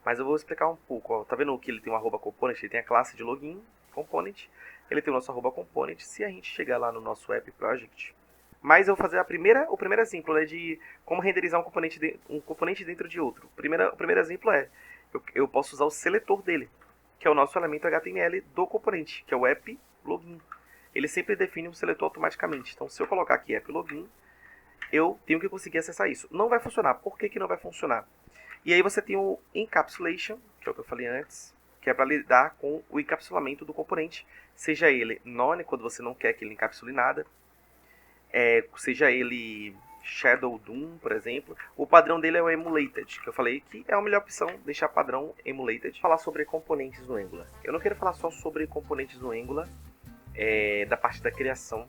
Mas eu vou explicar um pouco. Ó. Tá vendo que ele tem um arroba component? Ele tem a classe de login component. Ele tem o nosso arroba component. Se a gente chegar lá no nosso app project... Mas eu vou fazer o primeiro exemplo, né, de como renderizar um componente dentro de outro. O primeiro exemplo é, eu posso usar o seletor dele, que é o nosso elemento HTML do componente, que é o app login. Ele sempre define um seletor automaticamente. Então, se eu colocar aqui app login, eu tenho que conseguir acessar isso. Não vai funcionar. Por que que não vai funcionar? E aí você tem o encapsulation, que é o que eu falei antes, que é para lidar com o encapsulamento do componente. Seja ele none, quando você não quer que ele encapsule nada. Seja ele Shadow Doom, por exemplo. O padrão dele é o Emulated, que eu falei que é a melhor opção, deixar padrão Emulated. Falar sobre componentes no Angular. Eu não quero falar só sobre componentes no Angular, da parte da criação.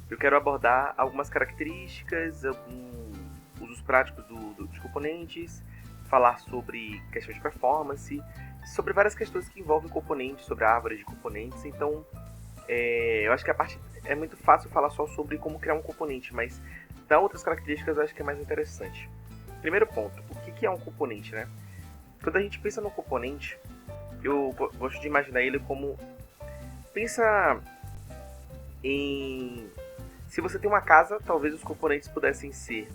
Eu quero abordar algumas características, alguns usos práticos dos componentes, falar sobre questões de performance, sobre várias questões que envolvem componentes, sobre a árvore de componentes. Então, eu acho que a parte é muito fácil falar só sobre como criar um componente, mas dar outras características eu acho que é mais interessante. Primeiro ponto, o que é um componente, né? Quando a gente pensa no componente, eu gosto de imaginar ele como... Pensa em... Se você tem uma casa, talvez os componentes pudessem ser,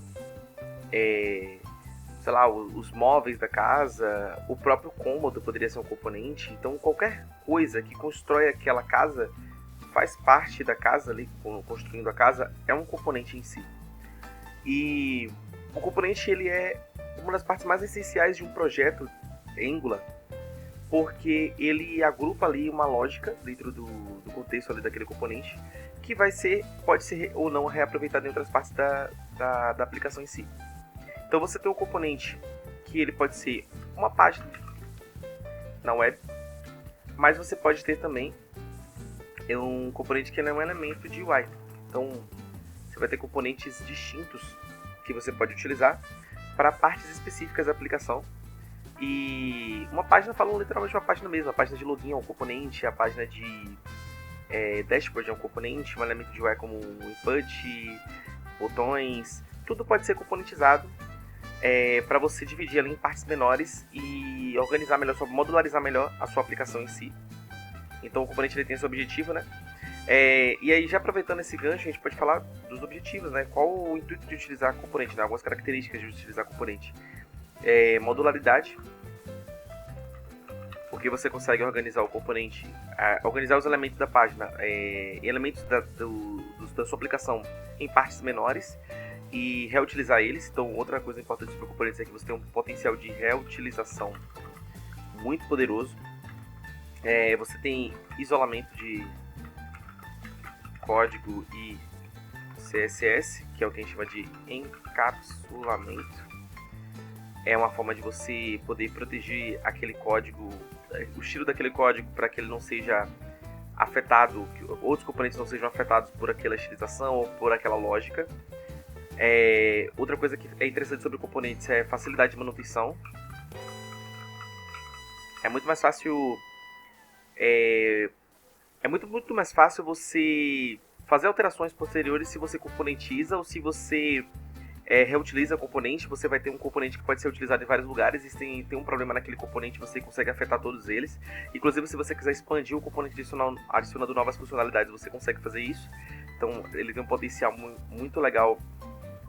sei lá, os móveis da casa, o próprio cômodo poderia ser um componente. Então, qualquer coisa que constrói aquela casa, faz parte da casa ali, construindo a casa, é um componente em si. E o componente, ele é uma das partes mais essenciais de um projeto Angular, porque ele agrupa ali uma lógica dentro do contexto ali daquele componente, que pode ser ou não reaproveitado em outras partes da aplicação em si. Então você tem um componente que ele pode ser uma página na web, mas você pode ter também um componente que é um elemento de UI. Então você vai ter componentes distintos que você pode utilizar para partes específicas da aplicação. E uma página, falando literalmente uma página mesmo, a página de login é um componente, a página de dashboard é um componente, um elemento de UI como um input, botões, tudo pode ser componentizado para você dividir ali em partes menores e organizar melhor, modularizar melhor a sua aplicação em si. Então o componente ele tem esse objetivo, né? E aí, já aproveitando esse gancho, a gente pode falar dos objetivos, né? Qual o intuito de utilizar componente, né? Algumas características de utilizar componente. Modularidade, porque você consegue organizar o componente, organizar os elementos da página, elementos da sua aplicação em partes menores e reutilizar eles. Então, outra coisa importante para o componente é que você tem um potencial de reutilização muito poderoso. Você tem isolamento de código e CSS, que é o que a gente chama de encapsulamento. É uma forma de você poder proteger aquele código, o estilo daquele código, para que ele não seja afetado, que outros componentes não sejam afetados por aquela estilização ou por aquela lógica. Outra coisa que é interessante sobre componentes é facilidade de manutenção. É muito mais fácil muito mais fácil você fazer alterações posteriores se você componentiza ou se você reutiliza componente. Você vai ter um componente que pode ser utilizado em vários lugares, e se tem um problema naquele componente, você consegue afetar todos eles. Inclusive, se você quiser expandir o componente adicionando novas funcionalidades, você consegue fazer isso. Então, ele tem um potencial muito legal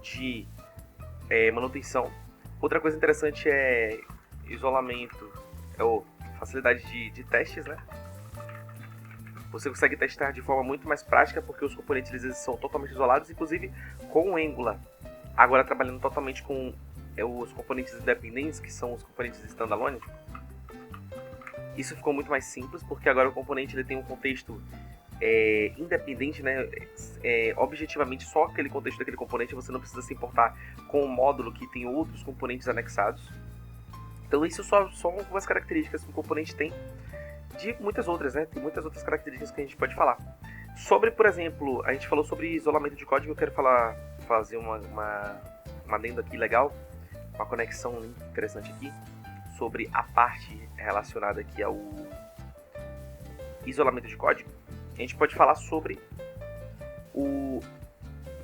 de manutenção. Outra coisa interessante é isolamento, ou facilidade de testes, né? Você consegue testar de forma muito mais prática, porque os componentes eles são totalmente isolados, inclusive com o Angular. Agora trabalhando totalmente com os componentes independentes, que são os componentes standalone, isso ficou muito mais simples, porque agora o componente ele tem um contexto independente, né? Objetivamente só aquele contexto daquele componente, você não precisa se importar com o módulo que tem outros componentes anexados. Então isso só algumas características que o componente tem, de muitas outras, né? Tem muitas outras características que a gente pode falar. Sobre, por exemplo, a gente falou sobre isolamento de código, eu quero fazer uma adendo aqui legal, uma conexão interessante aqui, sobre a parte relacionada aqui ao isolamento de código. A gente pode falar sobre o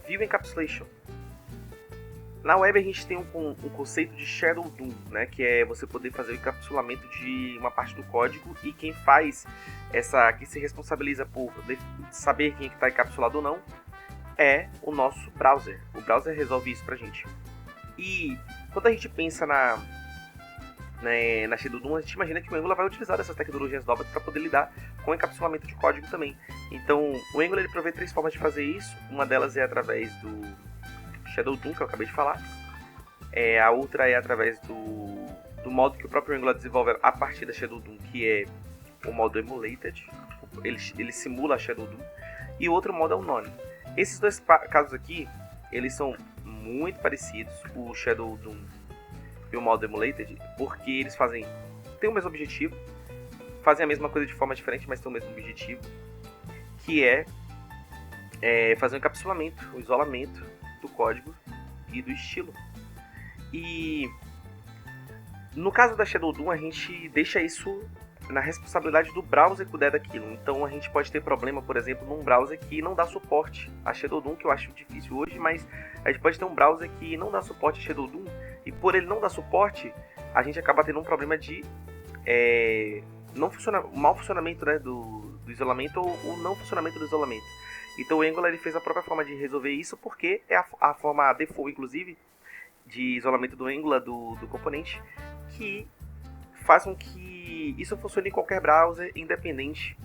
View Encapsulation. Na web a gente tem um conceito de Shadow DOM, né, que é você poder fazer o encapsulamento de uma parte do código, e quem faz quem se responsabiliza por saber quem está encapsulado ou não é o nosso browser. O browser resolve isso pra gente. E quando a gente pensa na Shadow DOM, a gente imagina que o Angular vai utilizar essas tecnologias novas para poder lidar com o encapsulamento de código também. Então, o Angular ele provê 3 formas de fazer isso. Uma delas é através do Shadow DOM, que eu acabei de falar. A outra é através do modo que o próprio Angular desenvolve a partir da Shadow DOM, que é o modo Emulated. Ele simula a Shadow DOM. E o outro modo é o None. Esses dois casos aqui, eles são muito parecidos, o Shadow DOM e o modo Emulated, porque eles têm o mesmo objetivo, fazem a mesma coisa de forma diferente, mas têm o mesmo objetivo, que é fazer o encapsulamento, o isolamento do código e do estilo. E no caso da Shadow DOM, a gente deixa isso na responsabilidade do browser cuidar daquilo. Então a gente pode ter problema, por exemplo, num browser que não dá suporte a Shadow DOM, que eu acho difícil hoje, mas a gente pode ter um browser que não dá suporte a Shadow DOM, e por ele não dar suporte, a gente acaba tendo um problema de mau funcionamento, né, do isolamento, ou o não funcionamento do isolamento. Então o Angular ele fez a própria forma de resolver isso, porque é a forma default, inclusive, de isolamento do Angular do componente, que faz com que isso funcione em qualquer browser, independente,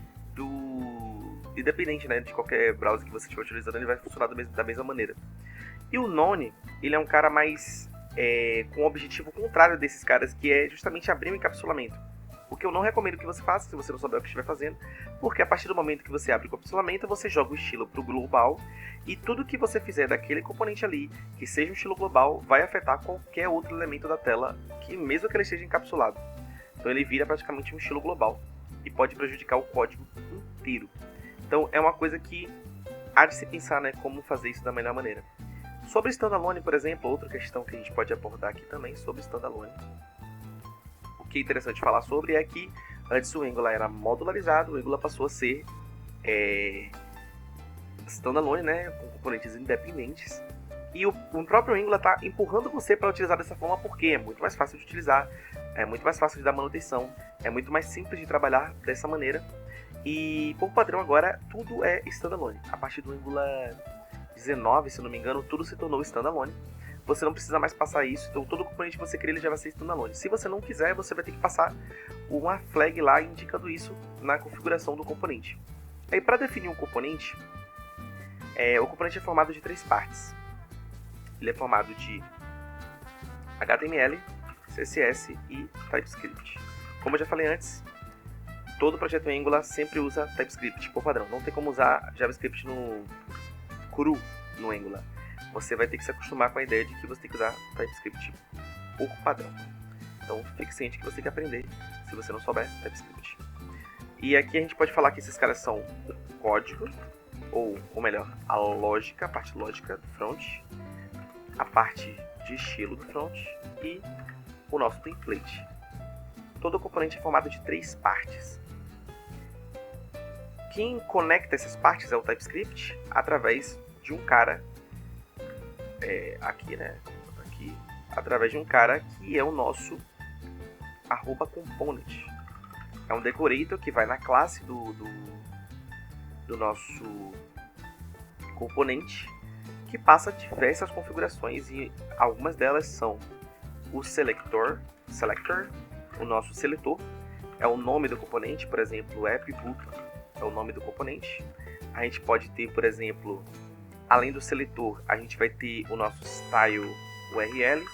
né, de qualquer browser que você estiver utilizando, ele vai funcionar da mesma maneira. E o None, ele é um cara mais com o objetivo contrário desses caras, que é justamente abrir um encapsulamento. O que eu não recomendo que você faça, se você não souber o que estiver fazendo, porque a partir do momento que você abre o encapsulamento, você joga o estilo para o global, e tudo que você fizer daquele componente ali, que seja um estilo global, vai afetar qualquer outro elemento da tela, que mesmo que ele esteja encapsulado. Então ele vira praticamente um estilo global e pode prejudicar o código inteiro. Então é uma coisa que há de se pensar, né, como fazer isso da melhor maneira. Sobre standalone, por exemplo, outra questão que a gente pode abordar aqui também sobre standalone. O que é interessante falar sobre é que antes o Angular era modularizado, o Angular passou a ser standalone, né, com componentes independentes. E o próprio Angular está empurrando você para utilizar dessa forma, porque é muito mais fácil de utilizar, é muito mais fácil de dar manutenção, é muito mais simples de trabalhar dessa maneira. E por padrão agora tudo é standalone. A partir do Angular 19, se não me engano, tudo se tornou standalone. Você não precisa mais passar isso, então todo componente que você cria ele já vai ser standalone. Se você não quiser, você vai ter que passar uma flag lá indicando isso na configuração do componente. Aí para definir um componente, o componente é formado de 3 partes. Ele é formado de HTML, CSS e TypeScript. Como eu já falei antes, todo projeto Angular sempre usa TypeScript por padrão. Não tem como usar JavaScript cru no Angular. Você vai ter que se acostumar com a ideia de que você tem que usar TypeScript por padrão. Então fique ciente que você tem que aprender se você não souber TypeScript. E aqui a gente pode falar que esses caras são o código, ou melhor, a lógica, a parte lógica do front, a parte de estilo do front e o nosso template. Todo componente é formado de 3 partes. Quem conecta essas partes é o TypeScript através de um cara aqui, através de um cara que é o nosso @component. É um decorator que vai na classe do nosso componente, que passa diversas configurações, e algumas delas são o selector, o nosso seletor, é o nome do componente, por exemplo, app button é o nome do componente. A gente pode ter, por exemplo, além do seletor, a gente vai ter o nosso style URL,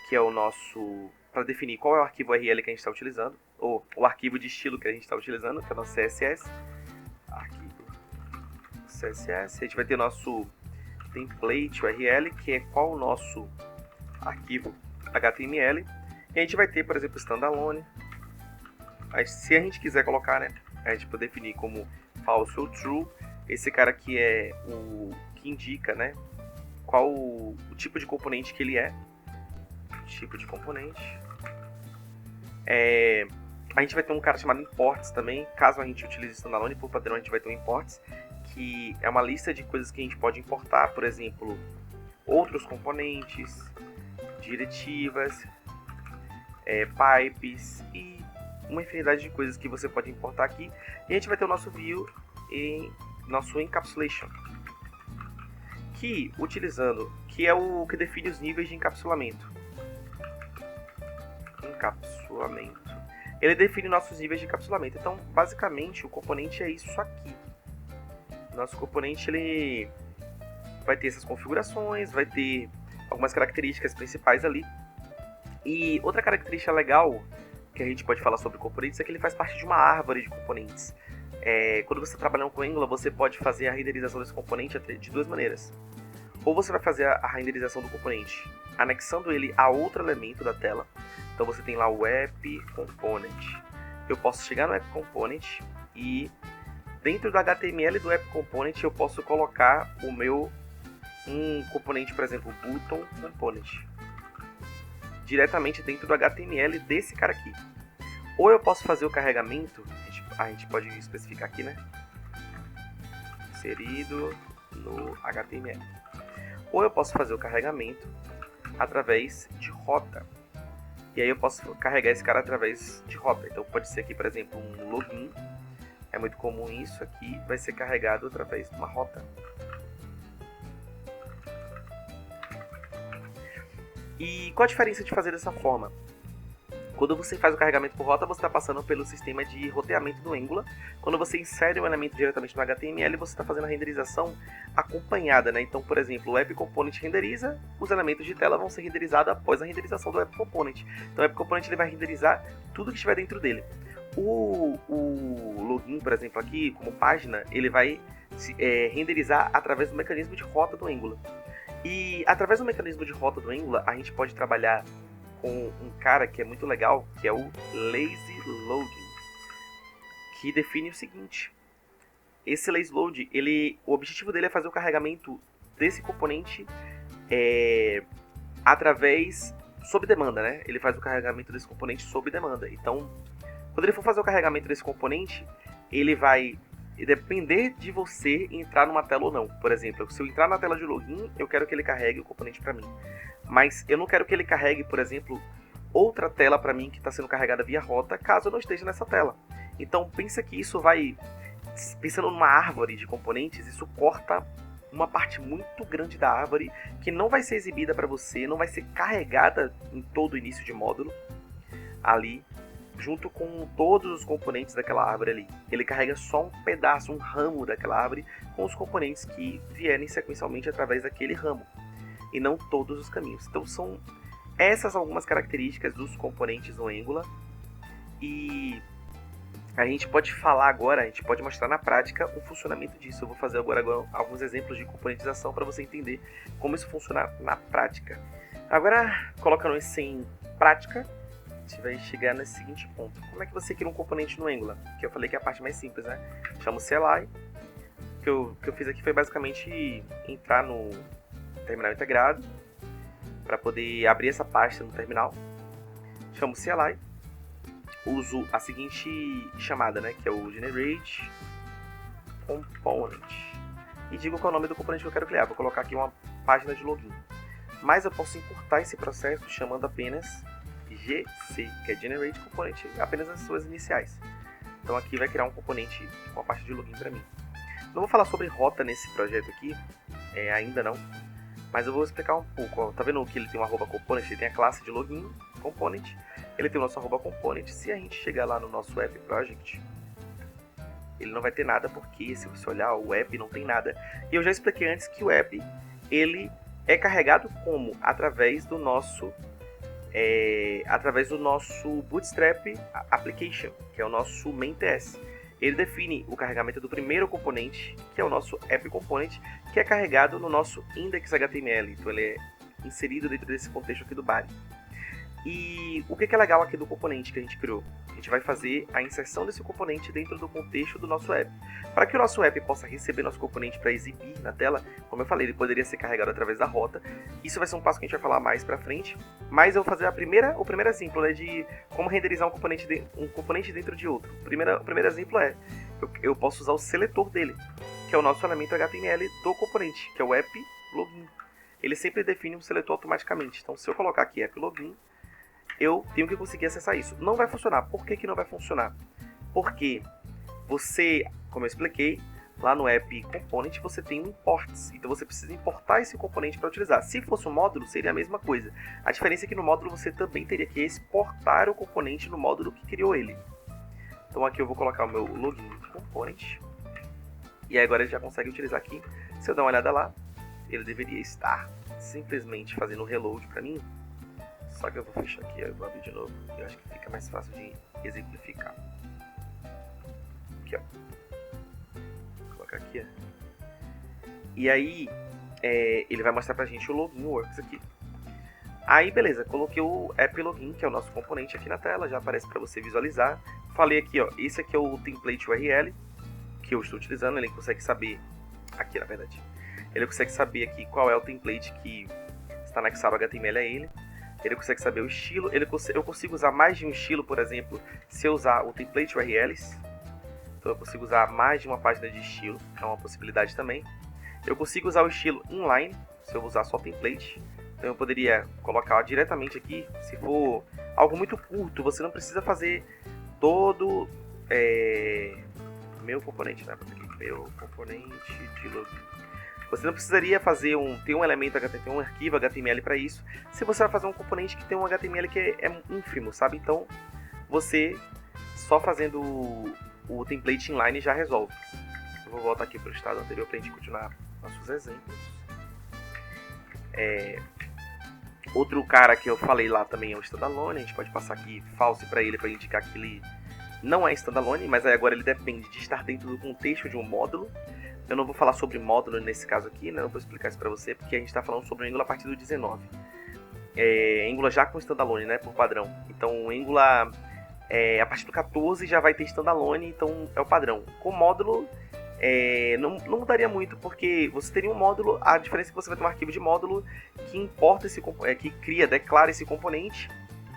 que é o nosso, para definir qual é o arquivo URL que a gente está utilizando, ou o arquivo de estilo que a gente está utilizando, que é o nosso CSS. Arquivo CSS. A gente vai ter o nosso template URL, que é qual o nosso arquivo HTML. E a gente vai ter, por exemplo, standalone. Se a gente quiser colocar, né, a gente pode definir como false ou true. Esse cara aqui é o que indica, né, qual o tipo de componente que ele é. Tipo de componente. A gente vai ter um cara chamado imports também. Caso a gente utilize standalone, por padrão a gente vai ter um imports, que é uma lista de coisas que a gente pode importar. Por exemplo, outros componentes, diretivas, pipes e uma infinidade de coisas que você pode importar aqui. E a gente vai ter o nosso view em nosso encapsulation, que é o que define os níveis de encapsulamento. Ele define nossos níveis de encapsulamento. Então, basicamente, o componente é isso aqui. Nosso componente ele vai ter essas configurações, vai ter algumas características principais ali. E outra característica legal que a gente pode falar sobre componentes é que ele faz parte de uma árvore de componentes. Quando você está trabalhando com Angular, você pode fazer a renderização desse componente de duas maneiras. Ou você vai fazer a renderização do componente anexando ele a outro elemento da tela. Então você tem lá o app component. Eu posso chegar no app component e dentro do HTML do app component eu posso colocar um componente, por exemplo, button component, diretamente dentro do HTML desse cara aqui. Ou eu posso fazer o carregamento, a gente pode especificar aqui, né? Inserido no HTML. Ou eu posso fazer o carregamento através de rota. E aí eu posso carregar esse cara através de rota. Então pode ser aqui, por exemplo, um login. É muito comum isso aqui, vai ser carregado através de uma rota. E qual a diferença de fazer dessa forma? Quando você faz o carregamento por rota, você está passando pelo sistema de roteamento do Angular. Quando você insere um elemento diretamente no HTML, você está fazendo a renderização acompanhada, né? Então, por exemplo, o App Component renderiza, os elementos de tela vão ser renderizados após a renderização do App Component. Então, o App Component ele vai renderizar tudo que estiver dentro dele. O login, por exemplo, aqui, como página, ele vai renderizar através do mecanismo de rota do Angular. E através do mecanismo de rota do Angular, a gente pode trabalhar com um cara que é muito legal, que é o Lazy Loading, que define o seguinte: esse Lazy Load, o objetivo dele é fazer o carregamento desse componente sob demanda, né? Ele faz o carregamento desse componente sob demanda. Então, quando ele for fazer o carregamento desse componente, ele vai depender de você entrar numa tela ou não. Por exemplo, se eu entrar na tela de login, eu quero que ele carregue o componente para mim. Mas eu não quero que ele carregue, por exemplo, outra tela para mim que está sendo carregada via rota, caso eu não esteja nessa tela. Então pensa que isso vai, pensando numa árvore de componentes, isso corta uma parte muito grande da árvore que não vai ser exibida para você, não vai ser carregada em todo o início de módulo ali, junto com todos os componentes daquela árvore ali. Ele carrega só um pedaço, um ramo daquela árvore com os componentes que vierem sequencialmente através daquele ramo, e não todos os caminhos. Então são essas algumas características dos componentes no Angular. E a gente pode falar agora, a gente pode mostrar na prática o funcionamento disso. Eu vou fazer agora alguns exemplos de componentização para você entender como isso funciona na prática. Agora, colocando isso em prática, a gente vai chegar nesse seguinte ponto: como é que você cria um componente no Angular? Que eu falei que é a parte mais simples, né? Chamo CLI. O que eu fiz aqui foi basicamente entrar no terminal integrado para poder abrir essa pasta no terminal. Chamo CLI. Uso a seguinte chamada, né? Que é o generate component. E digo qual é o nome do componente que eu quero criar. Vou colocar aqui uma página de login. Mas eu posso encurtar esse processo chamando apenas GC, que é Generate Component, apenas as suas iniciais. Então aqui vai criar um componente com a parte de login para mim. Não vou falar sobre rota nesse projeto aqui, ainda não, mas eu vou explicar um pouco. Ó. Tá vendo que ele tem uma arroba component, ele tem a classe de login component, ele tem o nosso arroba component. Se a gente chegar lá no nosso app project, ele não vai ter nada, porque se você olhar o app não tem nada. E eu já expliquei antes que o app ele é carregado como? Através do nosso Bootstrap Application, que é o nosso main.ts. Ele define o carregamento do primeiro componente, que é o nosso app component, que é carregado no nosso index.html. Então ele é inserido dentro desse contexto aqui do body. E o que é legal aqui do componente que a gente criou? A gente vai fazer a inserção desse componente dentro do contexto do nosso app. Para que o nosso app possa receber nosso componente para exibir na tela, como eu falei, ele poderia ser carregado através da rota. Isso vai ser um passo que a gente vai falar mais para frente. Mas eu vou fazer o primeiro exemplo, né, de como renderizar um componente dentro de outro. O primeiro exemplo é, eu posso usar o seletor dele, que é o nosso elemento HTML do componente, que é o app login. ele sempre define um seletor automaticamente. Então, se eu colocar aqui app login, eu tenho que conseguir acessar isso. Não vai funcionar. Por que não vai funcionar? Porque você, como eu expliquei, lá no app component você tem um imports. Então você precisa importar esse componente para utilizar. Se fosse um módulo, seria a mesma coisa. A diferença é que no módulo você também teria que exportar o componente no módulo que criou ele. Então aqui eu vou colocar o meu login component. E aí agora ele já consegue utilizar aqui. Se eu dar uma olhada lá, ele deveria estar simplesmente fazendo um reload para mim. Só que eu vou fechar aqui, eu vou abrir de novo. Eu acho que fica mais fácil de exemplificar. Aqui, ó. Vou colocar aqui, ó. E aí, ele vai mostrar pra gente o login works aqui. Aí, beleza, coloquei o app login, que é o nosso componente aqui na tela, já aparece para você visualizar. Falei aqui, ó, esse aqui é o template URL que eu estou utilizando, ele consegue saber, aqui na verdade, ele consegue saber aqui qual é o template que está anexado ao HTML a ele. Ele consegue saber o estilo, eu consigo usar mais de um estilo, por exemplo, se eu usar o template URLs. Então eu consigo usar mais de uma página de estilo, é uma possibilidade também. Eu consigo usar o estilo inline, se eu usar só template. Então eu poderia colocar diretamente aqui, se for algo muito curto, você não precisa fazer todo meu componente, né? Meu componente de login. Você não precisaria fazer ter um elemento HTML, um arquivo HTML para isso, se você vai fazer um componente que tem um HTML que é ínfimo, sabe? Então, você só fazendo o template inline já resolve. Eu vou voltar aqui para o estado anterior para a gente continuar nossos exemplos. Outro cara que eu falei lá também é o standalone, a gente pode passar aqui false para ele para indicar que ele não é standalone, mas aí agora ele depende de estar dentro do contexto de um módulo. Eu não vou falar sobre módulo nesse caso aqui, né? Não vou explicar isso para você, porque a gente está falando sobre o Angular a partir do 19. Angular já com standalone, né? Por padrão. Então o Angular a partir do 14 já vai ter standalone, então é o padrão. Com módulo não mudaria muito, porque você teria um módulo, a diferença é que você vai ter um arquivo de módulo que importa que declara esse componente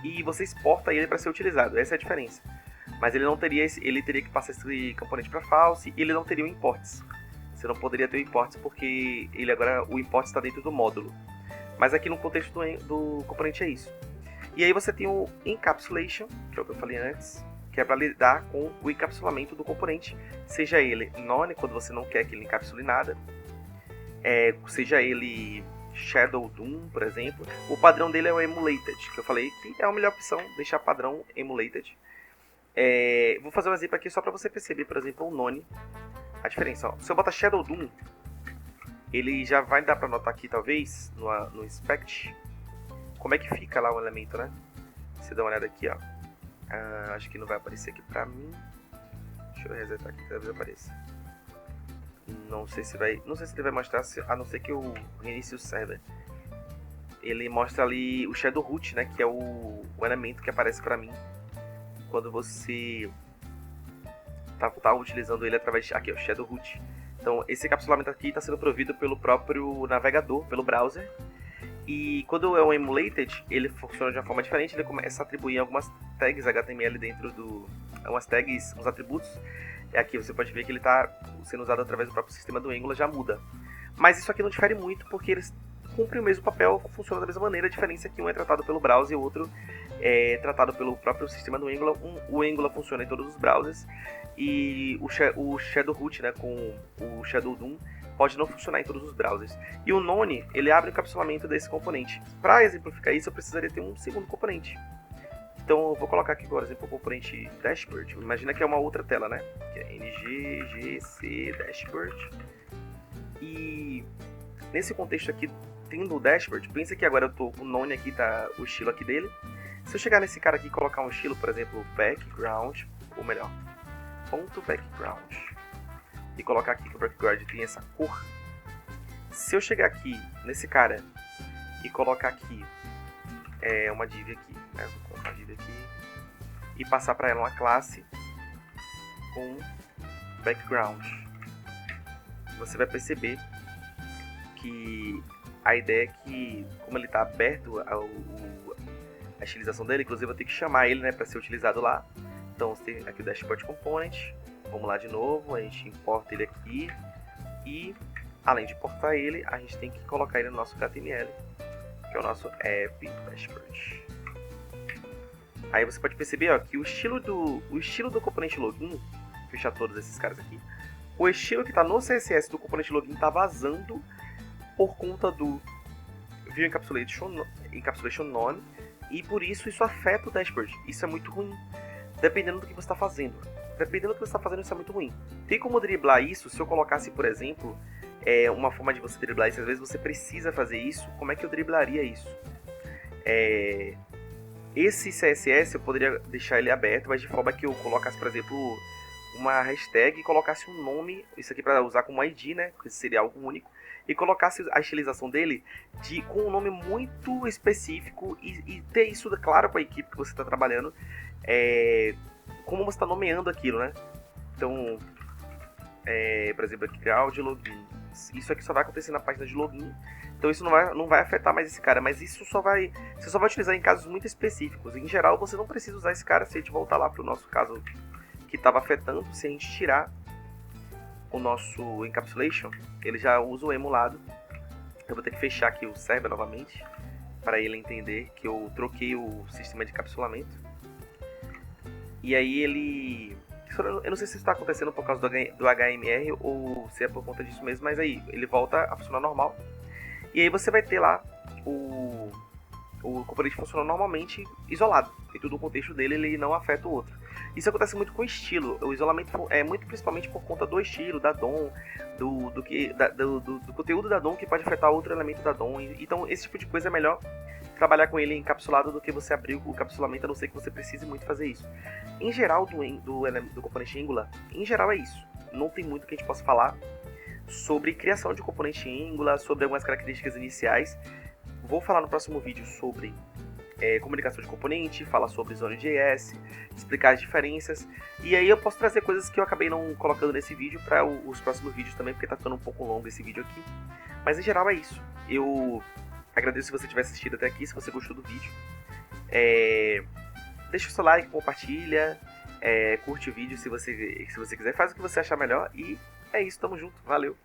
e você exporta ele para ser utilizado. Essa é a diferença. Mas ele não teria ele teria que passar esse componente para false e ele não teria o imports. Você não poderia ter o imports porque o import está dentro do módulo. Mas aqui no contexto do componente é isso. E aí você tem o encapsulation, que é o que eu falei antes, que é para lidar com o encapsulamento do componente, seja ele none, quando você não quer que ele encapsule nada, seja ele shadow DOM, por exemplo. O padrão dele é o emulated, que eu falei que é a melhor opção, deixar padrão emulated. Vou fazer um exemplo aqui só para você perceber, por exemplo, o none. A diferença, ó, se eu botar shadow DOM, ele já vai dar para notar aqui, talvez, no inspect, como é que fica lá o elemento, né? Se dá uma olhada aqui, ó. Acho que não vai aparecer aqui pra mim. Deixa eu resetar aqui, talvez apareça. Não sei se ele vai mostrar, a não ser que eu reinicie o server. Ele mostra ali o shadow root, né? Que é o elemento que aparece pra mim quando você tá utilizando ele através de... Aqui, ó, shadow root. Então, esse encapsulamento aqui está sendo provido pelo próprio navegador, pelo browser. E quando é um emulated, ele funciona de uma forma diferente, ele começa a atribuir algumas tags HTML dentro umas tags, uns atributos. E aqui você pode ver que ele está sendo usado através do próprio sistema do Angular, já muda. Mas isso aqui não difere muito, porque eles cumprem o mesmo papel, funcionam da mesma maneira. A diferença é que um é tratado pelo browser e o outro é tratado pelo próprio sistema do Angular. O Angular funciona em todos os browsers, e o Shadow Root, né, com o Shadow DOM, pode não funcionar em todos os browsers. E o none, ele abre o encapsulamento desse componente. Para exemplificar isso, eu precisaria ter um segundo componente. Então eu vou colocar aqui, por exemplo, o componente dashboard. Imagina que é uma outra tela, né? Que é ngGC dashboard. E nesse contexto aqui, tendo o dashboard, pensa que agora eu tô com o none aqui, tá o estilo aqui dele. Se eu chegar nesse cara aqui e colocar um estilo, por exemplo, background, ou melhor, ponto background, e colocar aqui que o background tem essa cor. Se eu chegar aqui nesse cara e colocar aqui uma div aqui, né? Vou colocar uma div aqui e passar para ela uma classe com background, você vai perceber que a ideia é que, como ele está aberto a estilização dele, inclusive eu vou ter que chamar ele, né, para ser utilizado lá. Então você tem aqui o dashboard component. Vamos lá de novo, a gente importa ele aqui e além de importar ele, a gente tem que colocar ele no nosso HTML, que é o nosso app dashboard. Aí você pode perceber, ó, que o estilo do componente login, fechar todos esses caras aqui, o estilo que está no CSS do componente login está vazando por conta do View Encapsulation None, e por isso afeta o dashboard. Isso é muito ruim, dependendo do que você está fazendo. Dependendo do que você está fazendo, isso é muito ruim. Tem como driblar isso? Se eu colocasse, por exemplo, uma forma de você driblar isso, às vezes você precisa fazer isso, como é que eu driblaria isso? Esse CSS eu poderia deixar ele aberto, mas de forma que eu colocasse, por exemplo, uma hashtag e colocasse um nome, isso aqui para usar como ID, né, que seria algo único, e colocasse a estilização dele com um nome muito específico e ter isso claro para a equipe que você está trabalhando, como você está nomeando aquilo, né? Então, por exemplo, aqui, grau de login. Isso aqui só vai acontecer na página de login, então isso não vai afetar mais esse cara, mas isso você só vai utilizar em casos muito específicos. Em geral, você não precisa usar esse cara. Se a gente voltar lá para o nosso caso que estava afetando, se a gente tirar o nosso encapsulation, ele já usa o emulado. Eu vou ter que fechar aqui o server novamente para ele entender que eu troquei o sistema de encapsulamento. E aí ele... Eu não sei se isso está acontecendo por causa do HMR ou se é por conta disso mesmo, mas aí ele volta a funcionar normal. E aí você vai ter lá o componente funcionando normalmente isolado. Dentro do contexto dele, ele não afeta o outro. Isso acontece muito com o estilo. O isolamento é muito principalmente por conta do estilo, da DOM, do conteúdo da DOM que pode afetar outro elemento da DOM. Então esse tipo de coisa é melhor trabalhar com ele encapsulado do que você abrir o encapsulamento, a não ser que você precise muito fazer isso. Em geral, do componente Angular, em geral é isso. Não tem muito que a gente possa falar sobre criação de componente Angular, sobre algumas características iniciais. Vou falar no próximo vídeo sobre comunicação de componente, falar sobre Zone.js, explicar as diferenças. E aí eu posso trazer coisas que eu acabei não colocando nesse vídeo para os próximos vídeos também, porque tá ficando um pouco longo esse vídeo aqui. Mas em geral é isso. Eu agradeço se você tiver assistido até aqui, se você gostou do vídeo. Deixa o seu like, compartilha, curte o vídeo se você quiser, faz o que você achar melhor. E é isso, tamo junto, valeu!